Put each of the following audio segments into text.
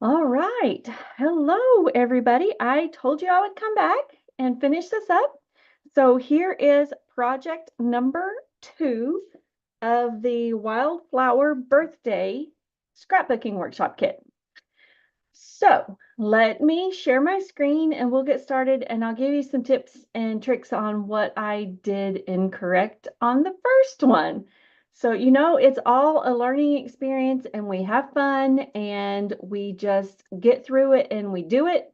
All right. Hello, everybody. I told you I would come back and finish this up. So here is project number 2 of the Wildflower Birthday Scrapbooking Workshop Kit. So let me share my screen and we'll get started, and I'll give you some tips and tricks on what I did incorrect on the first one. So, it's all a learning experience and we have fun and we just get through it and we do it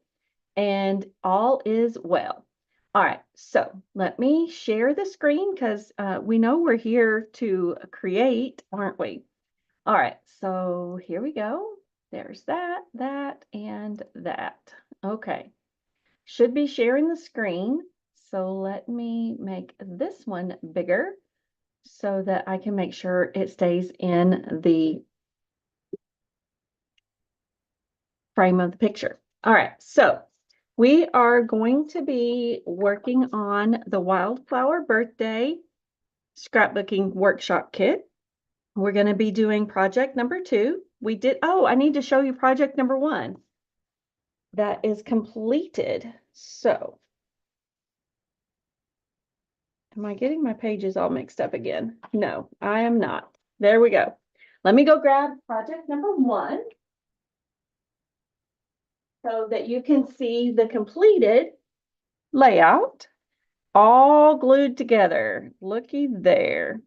and all is well. All right, so let me share the screen because we know we're here to create, aren't we? All right, so here we go. There's that, and that. Okay, should be sharing the screen. So let me make this one bigger so that I can make sure it stays in the frame of the picture. All right, so we are going to be working on the Wildflower Birthday Scrapbooking Workshop Kit. We're going to be doing project number 2. I need to show you project number 1. That is completed. So, am I getting my pages all mixed up again? No, I am not. There we go. Let me go grab project number 1 so that you can see the completed layout all glued together. Looky there.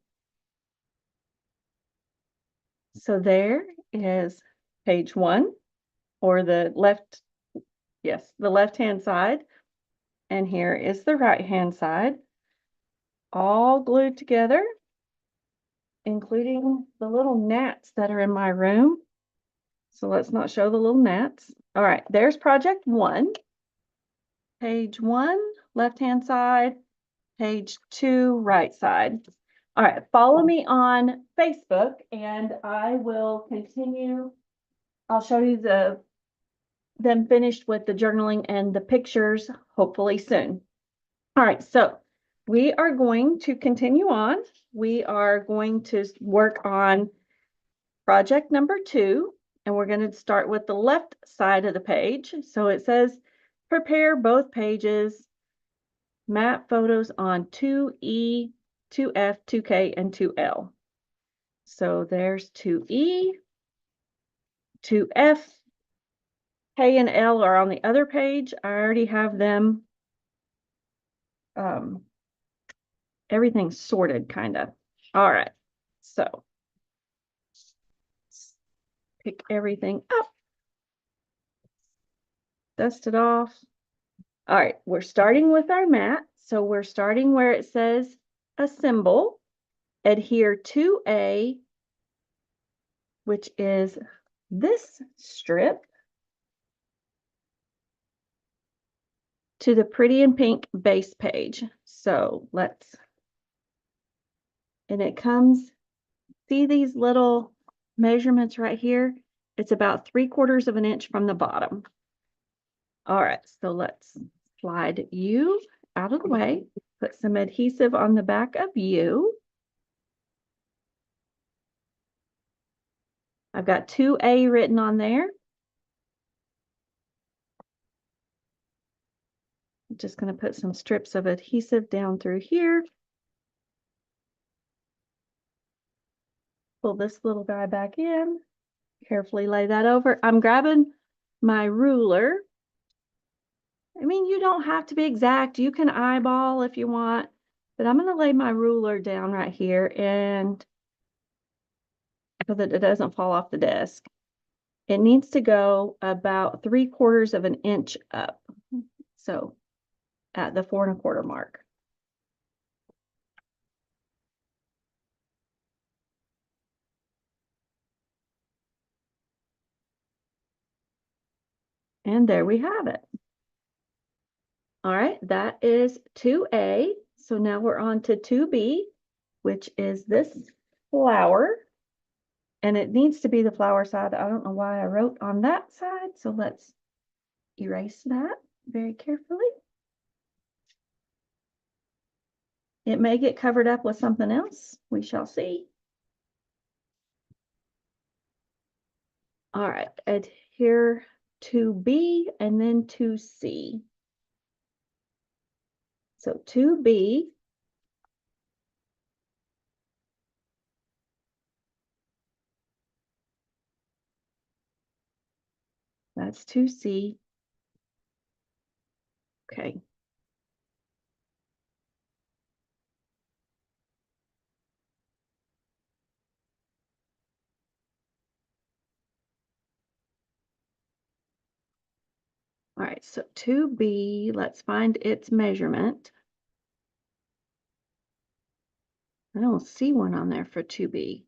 So there is page 1, or the left-hand side. And here is the right-hand side, all glued together, including the little gnats that are in my room. So let's not show the little gnats. All right, there's project 1. Page 1, left-hand side, page 2, right side. All right, follow me on Facebook and I will continue. I'll show you them finished with the journaling and the pictures, hopefully soon. All right, so we are going to continue on. We are going to work on project number 2, and we're going to start with the left side of the page. So it says, prepare both pages, map photos on 2E, 2F, 2K, and 2L. So there's 2E, 2F, K and L are on the other page. I already have them, everything's sorted kind of. All right, so pick everything up, dust it off. All right, we're starting with our mat. So we're starting where it says assemble, adhere to A, which is this strip, to the pretty and pink base page. So and it comes, see these little measurements right here? It's about 3/4 of an inch from the bottom. All right, so let's slide you out of the way, put some adhesive on the back of you. I've got 2A written on there. I'm just going to put some strips of adhesive down through here. Pull this little guy back in. Carefully lay that over. I'm grabbing my ruler. I mean, you don't have to be exact. You can eyeball if you want, but I'm going to lay my ruler down right here and so that it doesn't fall off the desk. It needs to go about 3/4 of an inch up. So at the 4 1/4 mark. And there we have it. All right, that is 2A. So now we're on to 2B, which is this flower. And it needs to be the flower side. I don't know why I wrote on that side. So let's erase that very carefully. It may get covered up with something else. We shall see. All right, adhere 2B and then 2C. So 2B, that's 2C. Okay. All right, so 2B, let's find its measurement. I don't see one on there for 2B.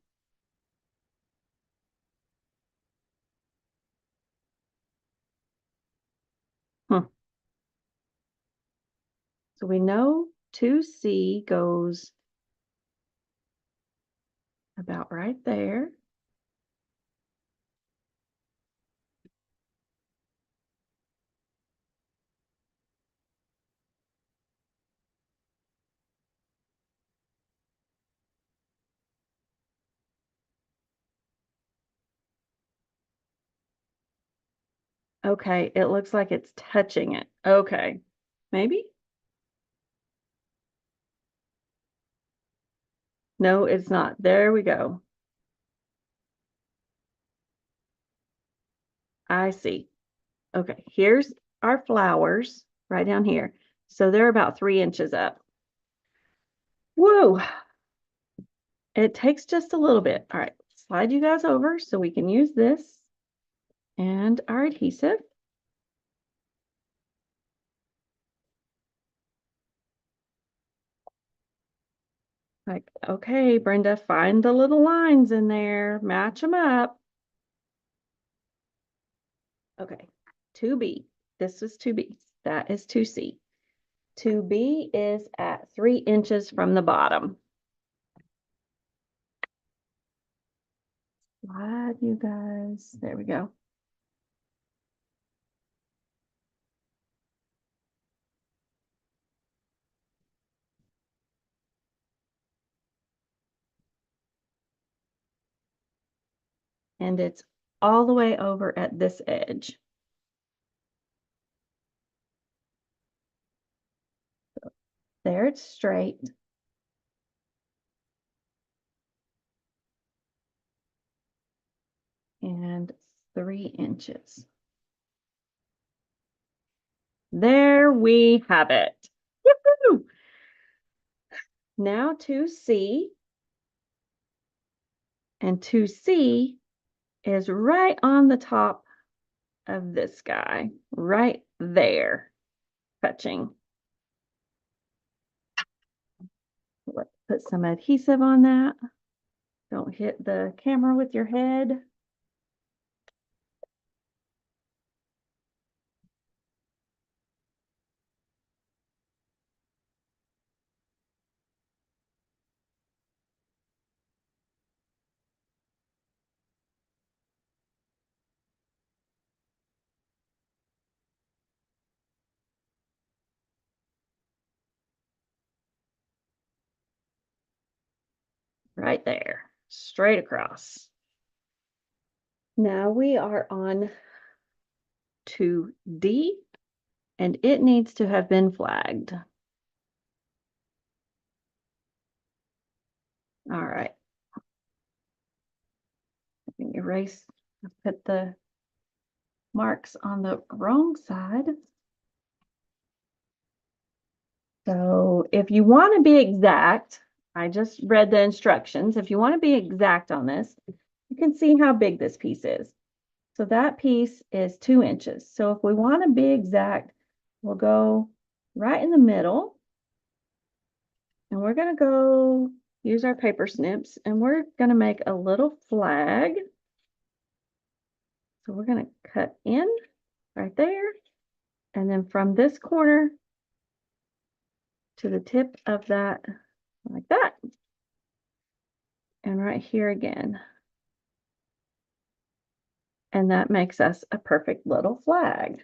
Huh. So we know 2C goes about right there. Okay, it looks like it's touching it. Okay, maybe? No, it's not. There we go. I see. Okay, here's our flowers right down here. So they're about 3 inches up. Woo! It takes just a little bit. All right, slide you guys over so we can use this and our adhesive. Like, okay, Brenda, find the little lines in there, match them up. Okay, 2B. This was 2B. That is 2C. 2B is at 3 inches from the bottom. Slide, you guys. There we go. And it's all the way over at this edge. There it's straight. And 3 inches. There we have it. Woo-hoo! Now 2C. And 2C is right on the top of this guy, right there, touching. Let's put some adhesive on that. Don't hit the camera with your head. Right there, straight across. Now we are on 2D, and it needs to have been flagged. All right. Erase, put the marks on the wrong side. So if you want to be exact, I just read the instructions. If you want to be exact on this, you can see how big this piece is. So that piece is 2 inches. So if we want to be exact, we'll go right in the middle. And we're going to go use our paper snips, and we're going to make a little flag. So we're going to cut in right there. And then from this corner to the tip of that, like that. And right here again. And that makes us a perfect little flag.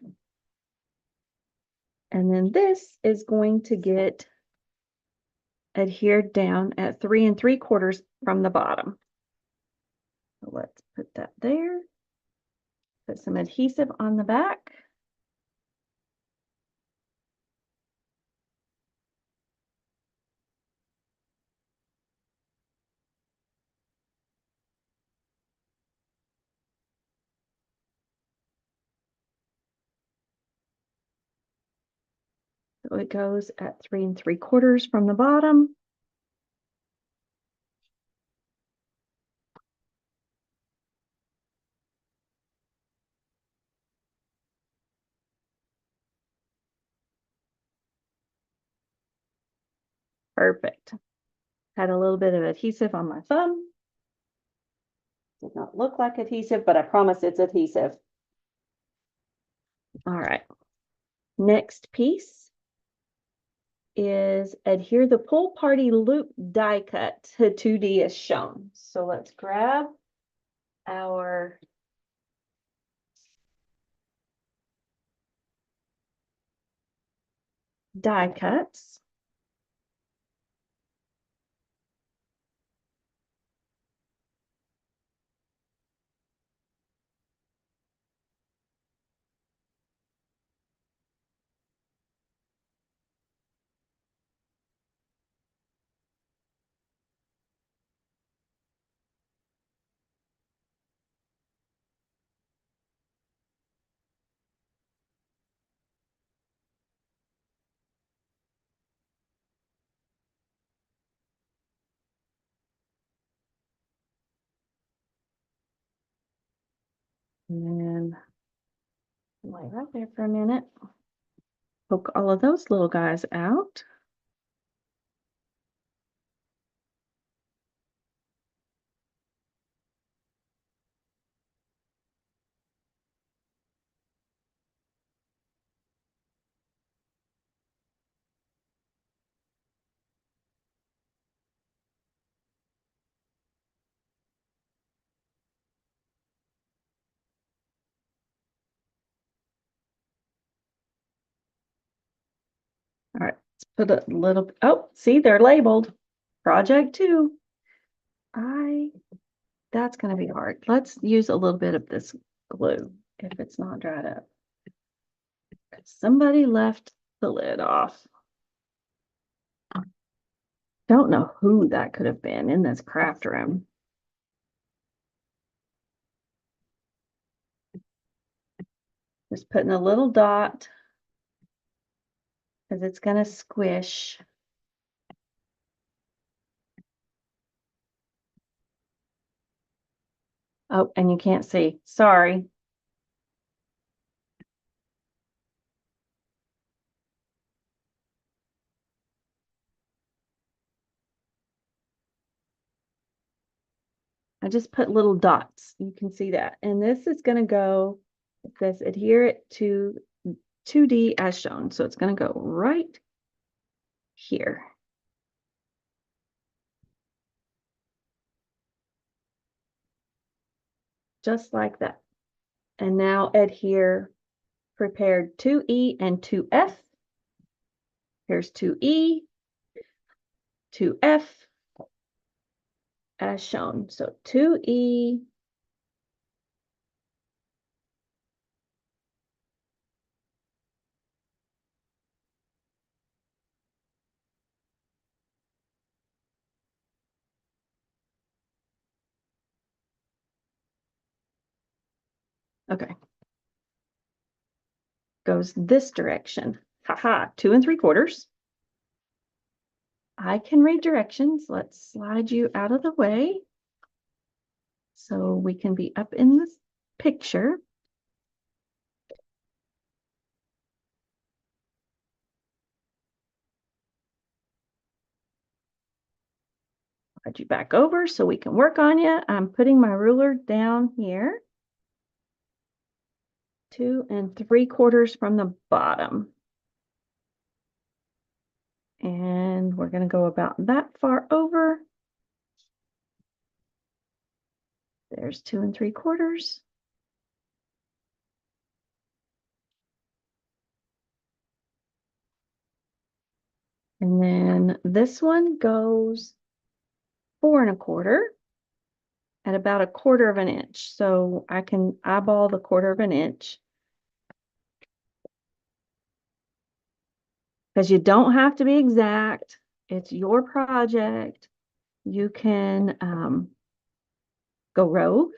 And then this is going to get adhered down at 3 3/4 from the bottom. So let's put that there. Put some adhesive on the back. So it goes at 3 3/4 from the bottom. Perfect. Had a little bit of adhesive on my thumb. Does not look like adhesive, but I promise it's adhesive. All right. Next piece is adhere the pull party loop die cut to 2D as shown. So let's grab our die cuts. And then lay right there for a minute. Poke all of those little guys out. All right, let's put a little, oh, see, they're labeled project 2. That's going to be hard. Let's use a little bit of this glue if it's not dried up. Somebody left the lid off. Don't know who that could have been in this craft room. Just putting a little dot because it's going to squish. Oh, and you can't see. Sorry. I just put little dots. You can see that. And this is going to go, it says adhere it to 2D as shown. So it's going to go right here. Just like that. And now adhere prepared 2E and 2F. Here's 2E, 2F as shown. So 2E, okay, goes this direction. Haha, 2 3/4. I can read directions. Let's slide you out of the way so we can be up in this picture. Slide you back over so we can work on you. I'm putting my ruler down here. 2 3/4 from the bottom. And we're going to go about that far over. There's 2 3/4. And then this one goes 4 1/4 at about 1/4 of an inch. So I can eyeball the 1/4 of an inch. Because you don't have to be exact. It's your project. You can go rogue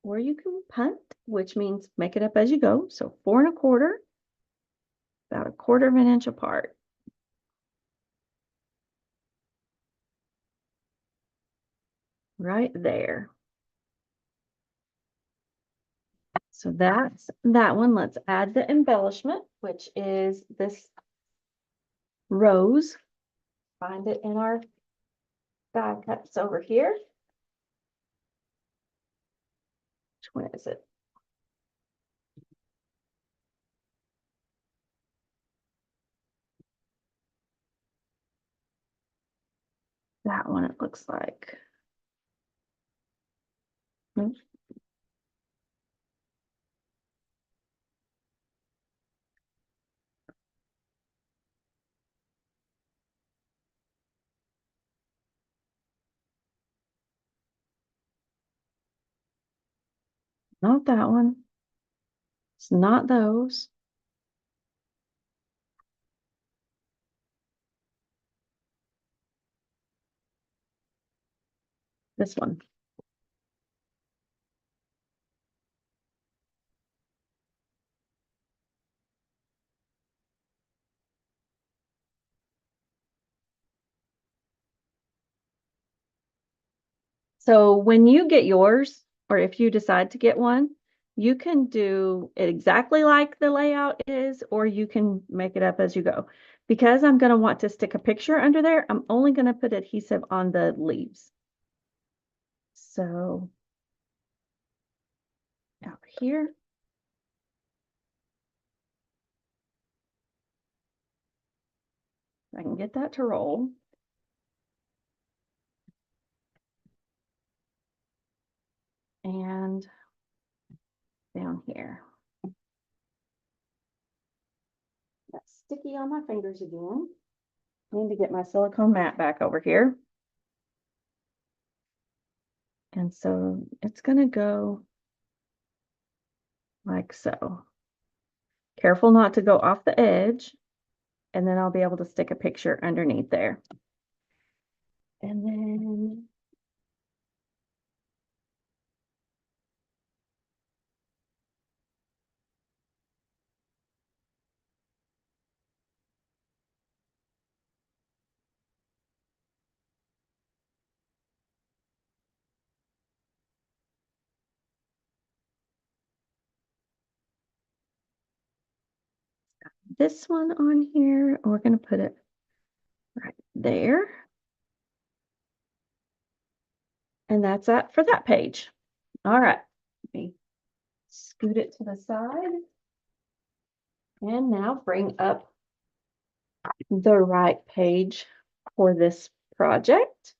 or you can punt, which means make it up as you go. So 4 1/4, about 1/4 of an inch apart. Right there. So that's that one. Let's add the embellishment, which is this rose. Find it in our die cuts over here. Which one is it? That one, it looks like. Nope. Not that one. It's not those. This one. So when you get yours, or if you decide to get one, you can do it exactly like the layout is, or you can make it up as you go. Because I'm going to want to stick a picture under there, I'm only going to put adhesive on the leaves. So out here. I can get that to roll. And down here. That's sticky on my fingers again. I need to get my silicone mat back over here. And so it's going to go like so. Careful not to go off the edge. And then I'll be able to stick a picture underneath there. And then this one on here, we're going to put it right there. And that's that for that page. All right. Let me scoot it to the side. And now bring up the right page for this project.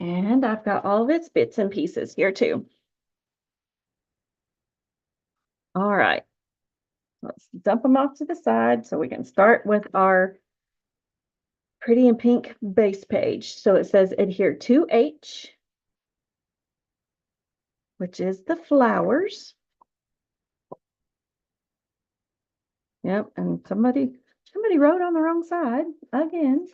And I've got all of its bits and pieces here too. All right. Let's dump them off to the side so we can start with our pretty in pink base page. So it says adhere to H, which is the flowers. Yep, and somebody wrote on the wrong side again.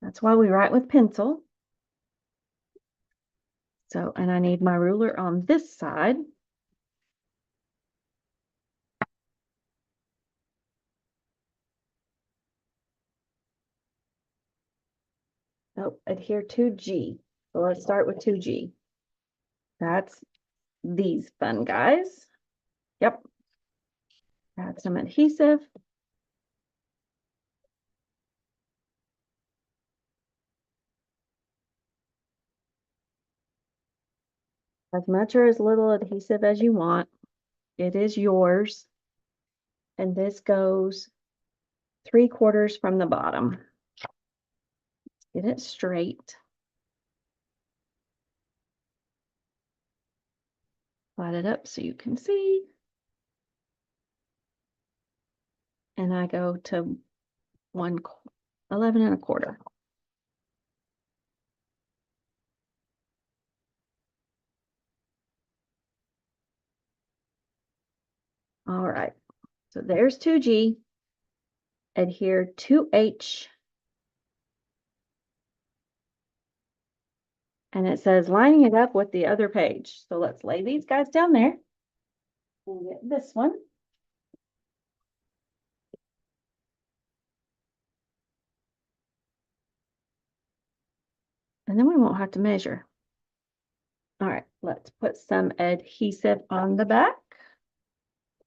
That's why we write with pencil. So, and I need my ruler on this side. Oh, adhere to G. So let's start with 2G. That's these fun guys. Yep. Add some adhesive. As much or as little adhesive as you want. It is yours. And this goes 3/4 from the bottom. Get it straight. Slide it up so you can see. And I go to 11 1/4. All right, so there's 2G, adhere 2H, and it says lining it up with the other page. So let's lay these guys down there and get this one. And then we won't have to measure. All right, let's put some adhesive on the back.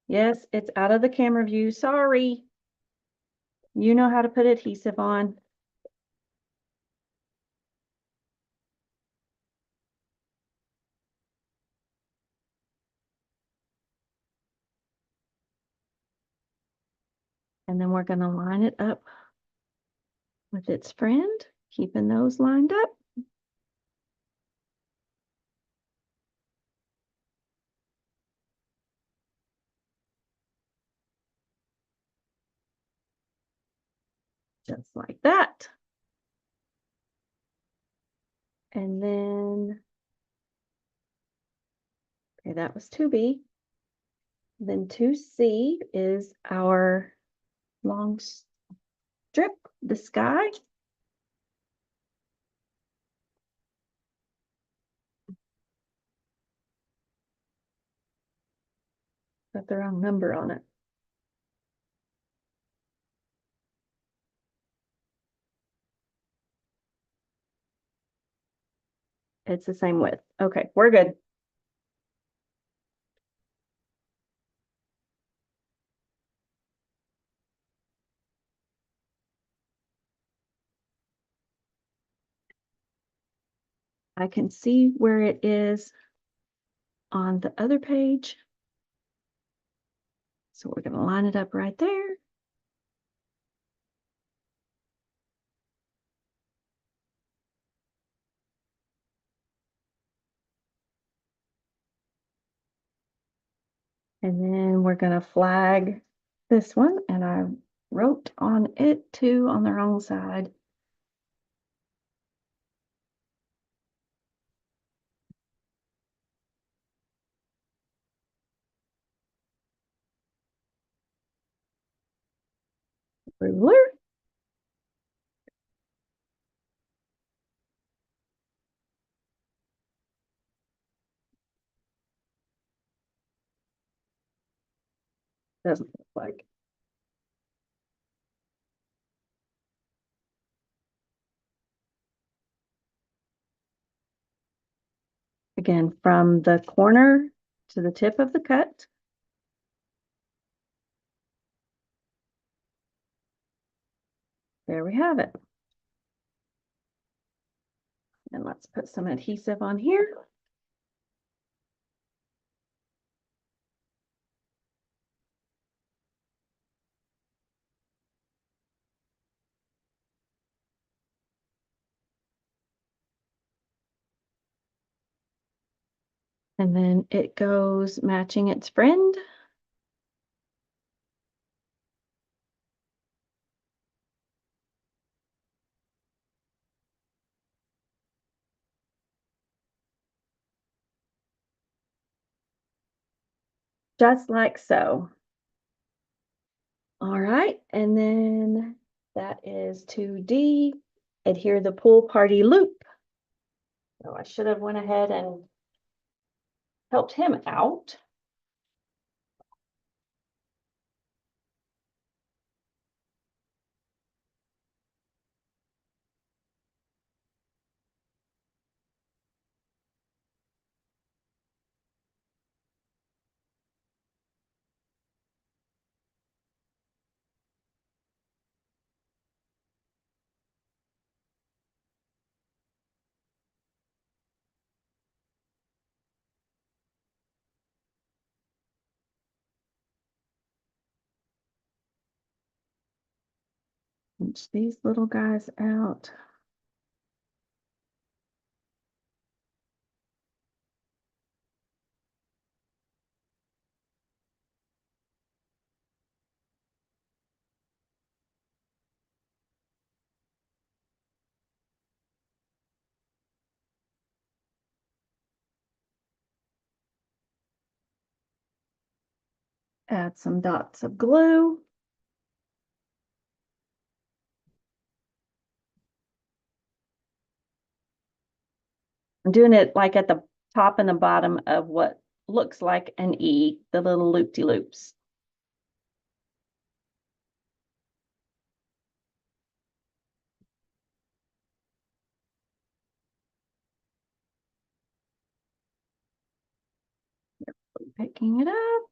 Yes, it's out of the camera view, sorry. You know how to put adhesive on. And then we're gonna line it up with its friend, keeping those lined up. Just like that. And then, okay, that was 2B. Then 2C is our long strip, the sky. Got the wrong number on it. It's the same width. Okay, we're good. I can see where it is on the other page. So we're going to line it up right there. And then we're going to flag this one, and I wrote on it too on the wrong side. Ruler. Doesn't look like. Again, from the corner to the tip of the cut. There we have it. And let's put some adhesive on here. And then it goes matching its friend. Just like so. All right, and then that is 2D, adhere the pool party loop. So I should have went ahead and helped him out. Pinch these little guys out. Add some dots of glue. I'm doing it like at the top and the bottom of what looks like an E, the little loop-de-loops. Picking it up.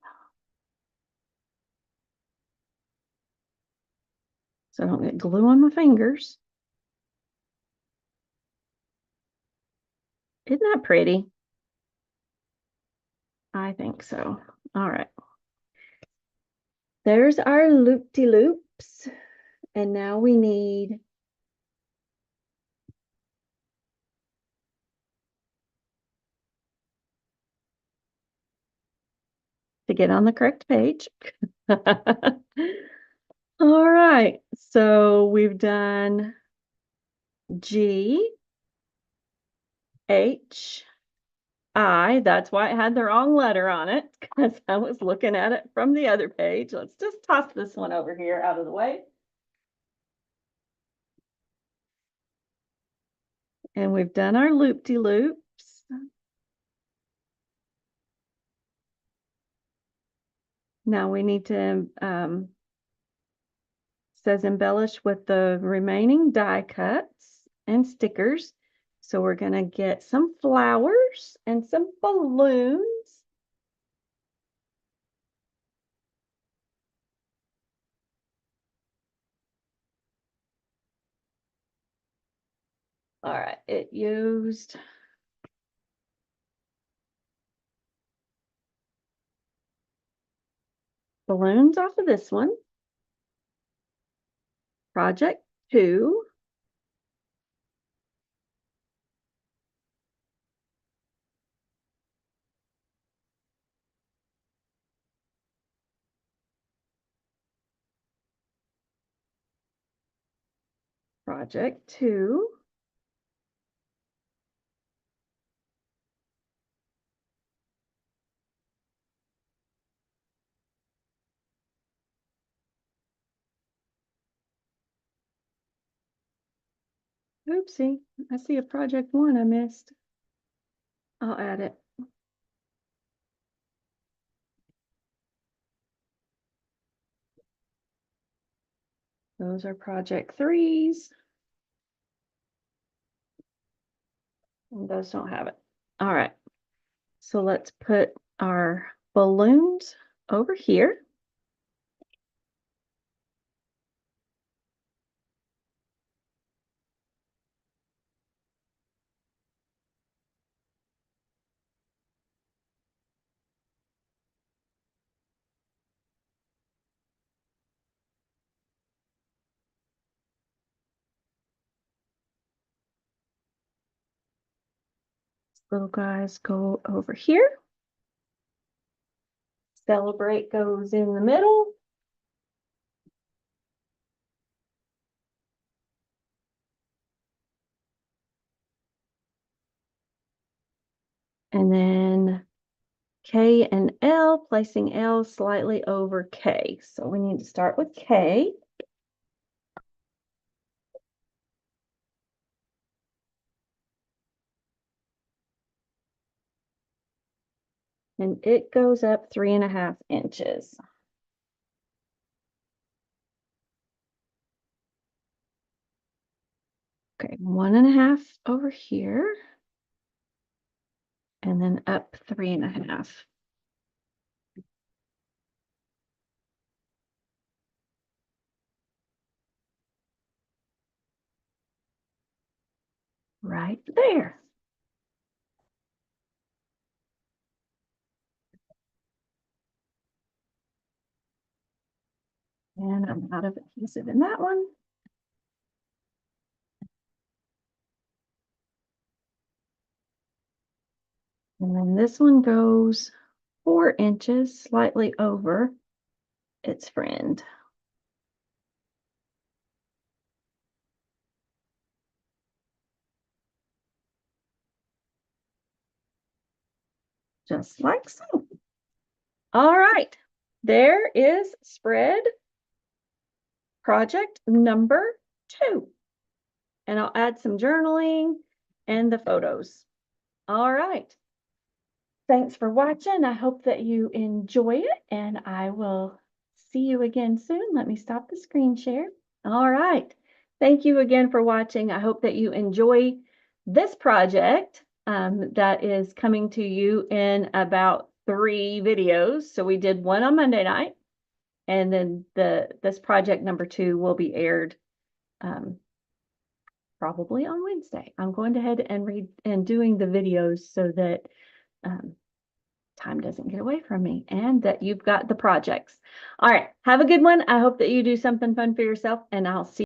So I don't get glue on my fingers. Isn't that pretty? I think so. All right. There's our loop-de-loops. And now we need to get on the correct page. All right. So we've done G, H, I. That's why it had the wrong letter on it, because I was looking at it from the other page. Let's just toss this one over here out of the way. And we've done our loop-de-loops. Now we need to, says embellish with the remaining die cuts and stickers. So we're going to get some flowers and some balloons. All right, it used balloons off of this one. Project 2. Project 2. Oopsie, I see a project 1 I missed. I'll add it. Those are project 3s. And those don't have it. All right. So let's put our balloons over here. Little guys go over here. Celebrate goes in the middle. And then K and L, placing L slightly over K. So we need to start with K. And it goes up 3.5 inches. Okay, 1.5 over here. And then up 3.5. Right there. And I'm out of adhesive in that one. And then this one goes 4 inches, slightly over its friend. Just like so. All right. there is spread project number 2. And I'll add some journaling and the photos. All right. Thanks for watching. I hope that you enjoy it, and I will see you again soon. Let me stop the screen share. All right. Thank you again for watching. I hope that you enjoy this project that is coming to you in about 3 videos. So we did one on Monday night, and then this project number 2 will be aired probably on Wednesday. I'm going ahead and read and doing the videos so that time doesn't get away from me and that you've got the projects. All right. Have a good one. I hope that you do something fun for yourself, and I'll see